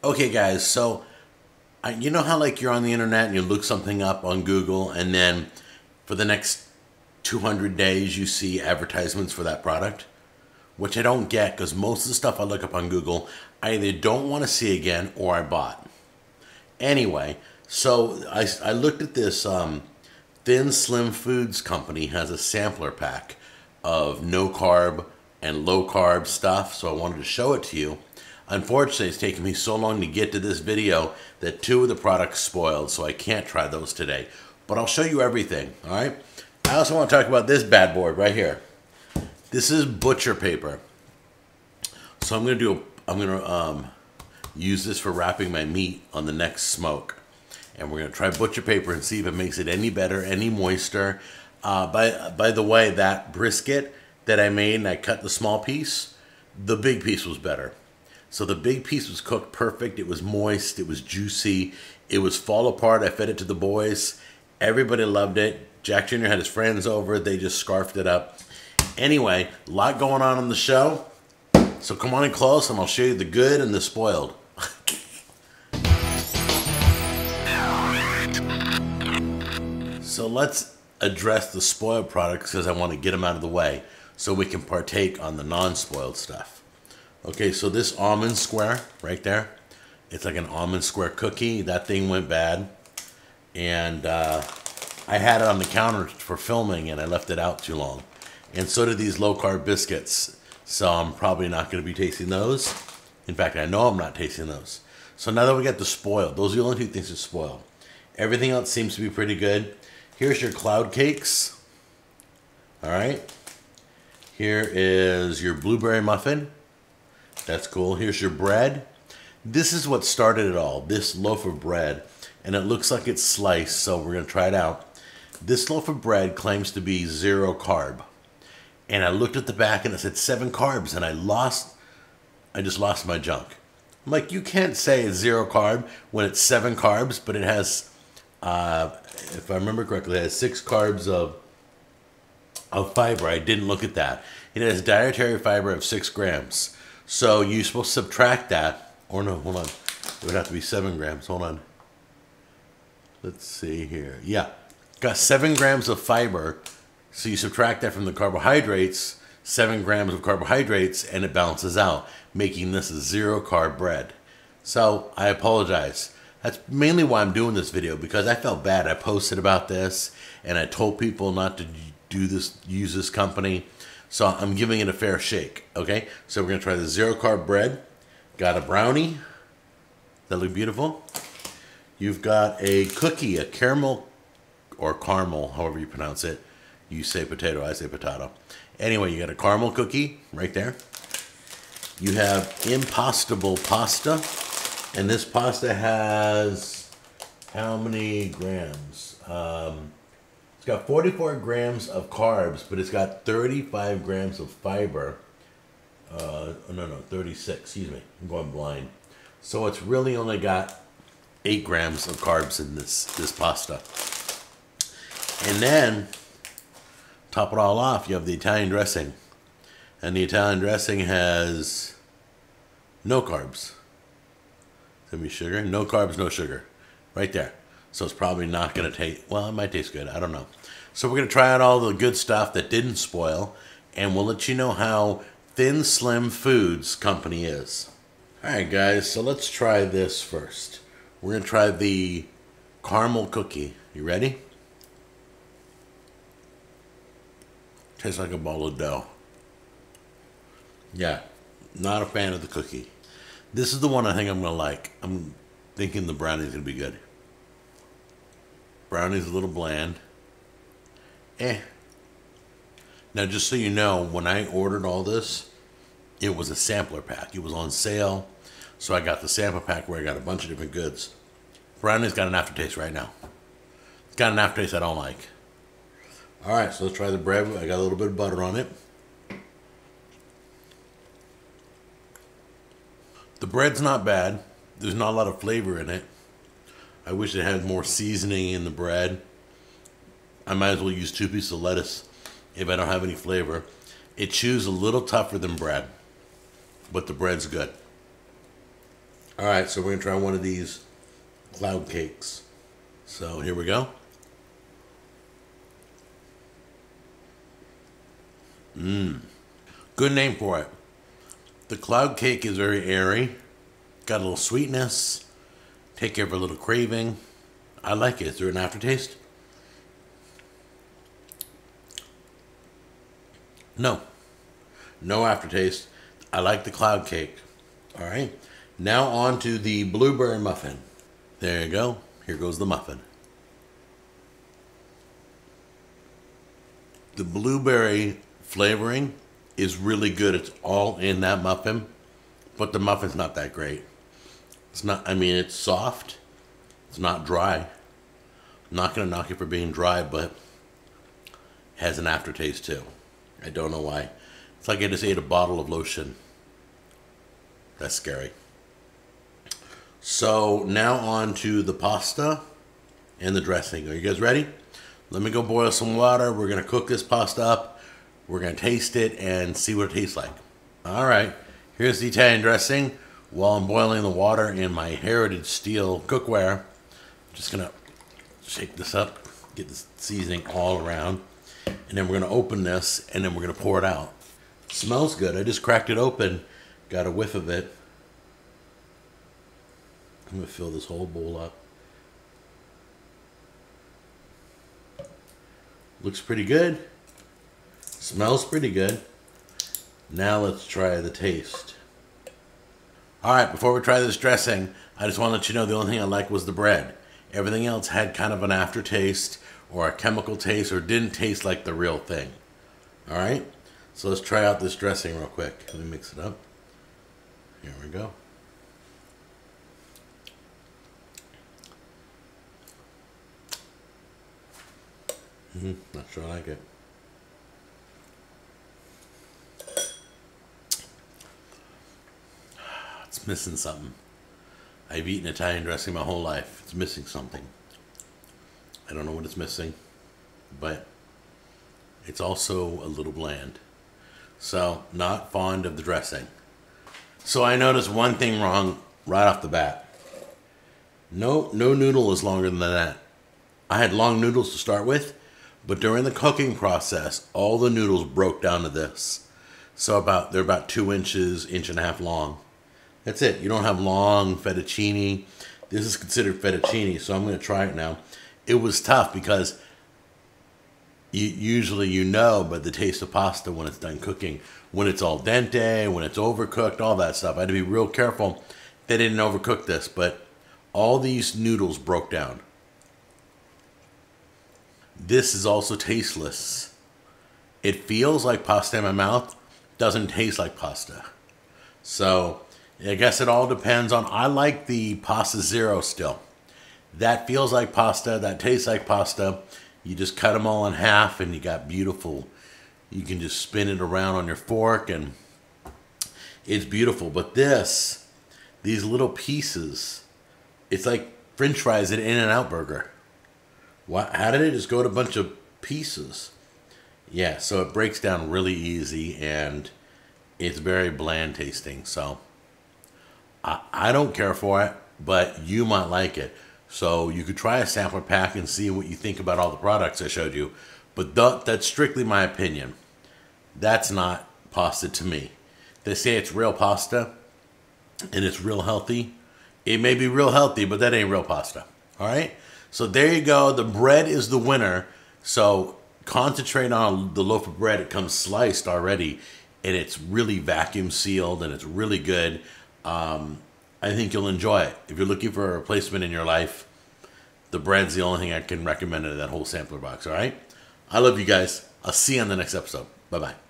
Okay, guys, so you know how like you're on the internet and you look something up on Google, and then for the next 200 days you see advertisements for that product? Which I don't get, because most of the stuff I look up on Google I either don't want to see again or I bought. Anyway, so I looked at this Thin Slim Foods company has a sampler pack of no carb and low carb stuff, so I wanted to show it to you. Unfortunately, it's taken me so long to get to this video that two of the products spoiled, so I can't try those today. But I'll show you everything, all right? I also want to talk about this bad boy right here. This is butcher paper. So I'm gonna use this for wrapping my meat on the next smoke. And we're gonna try butcher paper and see if it makes it any better, any moister. By the way, that brisket that I made and I cut the small piece, the big piece was better. So the big piece was cooked perfect. It was moist. It was juicy. It was fall apart. I fed it to the boys. Everybody loved it. Jack Jr. had his friends over. They just scarfed it up. Anyway, a lot going on the show. So come on in close and I'll show you the good and the spoiled. So let's address the spoiled products because I want to get them out of the way so we can partake on the non-spoiled stuff. Okay, so this almond square right there, it's like an almond square cookie. That thing went bad. And I had it on the counter for filming and I left it out too long. And so did these low carb biscuits. So I'm probably not going to be tasting those. In fact, I know I'm not tasting those. So now that we got the spoiled, those are the only two things that spoiled. Everything else seems to be pretty good. Here's your cloud cakes. All right. Here is your blueberry muffin. That's cool. Here's your bread. This is what started it all, this loaf of bread. And it looks like it's sliced, so we're going to try it out. This loaf of bread claims to be 0 carb. And I looked at the back and it said 7 carbs, and I just lost my junk. I'm like, you can't say it's 0 carb when it's 7 carbs, but it has, if I remember correctly, it has 6 carbs of fiber. I didn't look at that. It has dietary fiber of 6 grams. So you're supposed to subtract that, or no, hold on. It would have to be 7 grams. Hold on. Let's see here. Yeah, got 7 grams of fiber. So you subtract that from the carbohydrates, 7 grams of carbohydrates, and it balances out, making this a 0 carb bread. So I apologize. That's mainly why I'm doing this video, because I felt bad. I posted about this and I told people not to do this, use this company. So I'm giving it a fair shake, okay? So we're gonna try the 0 carb bread. Got a brownie. That look beautiful. You've got a cookie, a caramel, or caramel, however you pronounce it. You say potato, I say potato. Anyway, you got a caramel cookie right there. You have impostable pasta. And this pasta has how many grams? It's got 44 grams of carbs, but it's got 35 grams of fiber. No, 36, excuse me. I'm going blind. So it's really only got 8 grams of carbs in this pasta. And then, top it all off, you have the Italian dressing. And the Italian dressing has no carbs. It's going to be sugar. No carbs, no sugar. Right there. So it's probably not going to taste, well, it might taste good. I don't know. So we're going to try out all the good stuff that didn't spoil, and we'll let you know how Thin Slim Foods company is. All right, guys, so let's try this first. We're going to try the caramel cookie. You ready? Tastes like a ball of dough. Yeah, not a fan of the cookie. This is the one I think I'm going to like. I'm thinking the brownie's going to be good. Brownie's a little bland. Now, just so you know, when I ordered all this, it was a sampler pack. It was on sale. So I got the sample pack where I got a bunch of different goods. Brownie's got an aftertaste right now. It's got an aftertaste I don't like. All right, so let's try the bread. I got a little bit of butter on it. The bread's not bad. There's not a lot of flavor in it. I wish it had more seasoning in the bread. I might as well use 2 pieces of lettuce if I don't have any flavor. It chews a little tougher than bread, but the bread's good. All right, so we're gonna try one of these cloud cakes. So here we go. Good name for it. The cloud cake is very airy. Got a little sweetness. Take care of a little craving. I like it. Is there an aftertaste? No. No aftertaste. I like the cloud cake. All right. Now on to the blueberry muffin. There you go. Here goes the muffin. The blueberry flavoring is really good. It's all in that muffin, but the muffin's not that great. It's not, I mean, it's soft. It's not dry. I'm not going to knock it for being dry, but it has an aftertaste too. I don't know why. It's like I just ate a bottle of lotion. That's scary. So now on to the pasta and the dressing. Are you guys ready? Let me go boil some water. We're going to cook this pasta up. We're going to taste it and see what it tastes like. All right. Here's the Italian dressing. While I'm boiling the water in my Heritage steel cookware, I'm just going to shake this up, get the seasoning all around. And then we're going to open this and then we're going to pour it out. Smells good. I just cracked it open. Got a whiff of it. I'm going to fill this whole bowl up. Looks pretty good. Smells pretty good. Now let's try the taste. All right, before we try this dressing, I just want to let you know the only thing I liked was the bread. Everything else had kind of an aftertaste or a chemical taste or didn't taste like the real thing. All right, so let's try out this dressing real quick. Let me mix it up. Here we go. Not sure I like it. It's missing something. I've eaten Italian dressing my whole life. It's missing something. I don't know what it's missing, but it's also a little bland. So, not fond of the dressing. So I noticed one thing wrong right off the bat. No noodle is longer than that. I had long noodles to start with, but during the cooking process, all the noodles broke down to this. So they're about 2 inches, inch and a half long. That's it. You don't have long fettuccine. This is considered fettuccine, so I'm going to try it now. It was tough because usually you know by the taste of pasta when it's done cooking. When it's al dente, when it's overcooked, all that stuff. I had to be real careful they didn't overcook this, but all these noodles broke down. This is also tasteless. It feels like pasta in my mouth, doesn't taste like pasta. So I guess it all depends on, I like the pasta zero still. That feels like pasta, that tastes like pasta. You just cut them all in half and you got beautiful, you can just spin it around on your fork and it's beautiful. But these little pieces, it's like French fries at In-N-Out Burger. How did it just go to a bunch of pieces? Yeah, so it breaks down really easy and it's very bland tasting. So I don't care for it, but you might like it. So you could try a sampler pack and see what you think about all the products I showed you. But that's strictly my opinion. That's not pasta to me. They say it's real pasta and it's real healthy. It may be real healthy, but that ain't real pasta. All right? So there you go. The bread is the winner. So concentrate on the loaf of bread. It comes sliced already, and it's really vacuum sealed, and it's really good. I think you'll enjoy it. If you're looking for a replacement in your life, the bread's the only thing I can recommend in that whole sampler box. All right? I love you guys. I'll see you on the next episode. Bye-bye.